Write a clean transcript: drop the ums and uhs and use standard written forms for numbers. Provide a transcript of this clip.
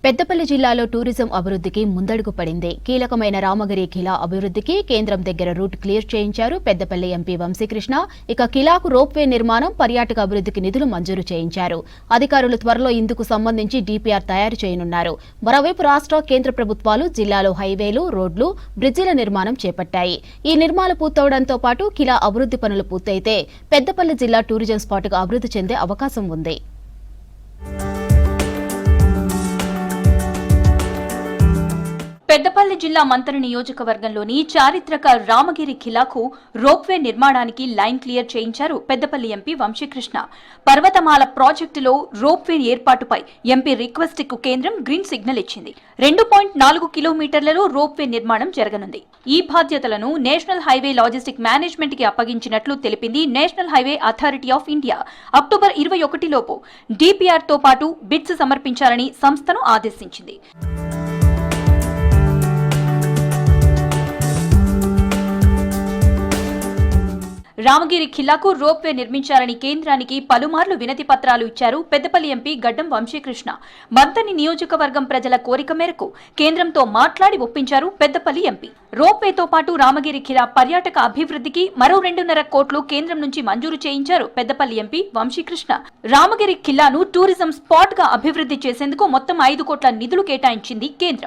పెద్దపల్లి జిల్లాలో టూరిజం అభివృద్ధికి ముందడుగు పడింది. కీలకమైన రామగిరి ఖిలా అభివృద్ధికి కేంద్రం దగ్గర రూట్ క్లియర్ చేయించారు పెద్దపల్లి ఎంపీ వంశీకృష్ణ. ఇక ఖిలాకు రోప్వే నిర్మాణం, పర్యాటక అభివృద్ధికి నిధులు మంజూరు చేయించారు. అధికారులు త్వరలో ఇందుకు సంబంధించి డీపీఆర్ తయారు చేయనున్నారు. మరోవైపు రాష్ట్ర, కేంద్ర ప్రభుత్వాలు జిల్లాలో హైవేలు, రోడ్లు, బ్రిడ్జిల నిర్మాణం చేపట్టాయి. ఈ నిర్మాణాలు పూర్తవడంతో పాటు ఖిలా అభివృద్ధి పనులు పూర్తయితే పెద్దపల్లి జిల్లా టూరిజం స్పాట్గా అభివృద్ధి చెందే అవకాశం ఉంది. పెద్దపల్లి జిల్లా మంతని నియోజకవర్గంలోని చారిత్రక రామగిరి ఖిలాకు రోప్వే నిర్మాణానికి లైన్ క్లియర్ చేయించారు పెద్దపల్లి ఎంపీ వంశీకృష్ణ. పర్వతమాల ప్రాజెక్టులో రోప్వే ఏర్పాటుపై ఎంపీ రిక్వెస్ట్ కు కేంద్రం గ్రీన్ సిగ్నల్ ఇచ్చింది. 2.4 కిలోమీటర్లలో రోప్వే నిర్మాణం జరగనుంది. ఈ బాధ్యతలను నేషనల్ హైవే లాజిస్టిక్ మేనేజ్మెంట్ కి అప్పగించినట్లు తెలిపింది national highway authority of India. October 21 లోపు డీపీఆర్ తో పాటు బిడ్స్ సమర్పించాలని సంస్థను ఆదేశించింది. రామగిరి ఖిలాకు రోప్వే నిర్మించాలని కేంద్రానికి పలుమార్లు వినతి పత్రాలు ఇచ్చారు పెద్దపల్లి ఎంపీ గడ్డం వంశీకృష్ణ. మంతని నియోజకవర్గం ప్రజల కోరిక మేరకు కేంద్రంతో మాట్లాడి ఒప్పించారు పెద్దపల్లి ఎంపీ. రోప్వేతో పాటు రామగిరి ఖిలా పర్యాటక అభివృద్ధికి మరో 2.5 కోట్లు కేంద్రం నుంచి మంజూరు చేయించారు పెద్దపల్లి ఎంపీ వంశీకృష్ణ. రామగిరి ఖిలాను టూరిజం స్పాట్ గా అభివృద్ధి చేసేందుకు మొత్తం 5 కోట్ల నిధులు కేటాయించింది కేంద్రం.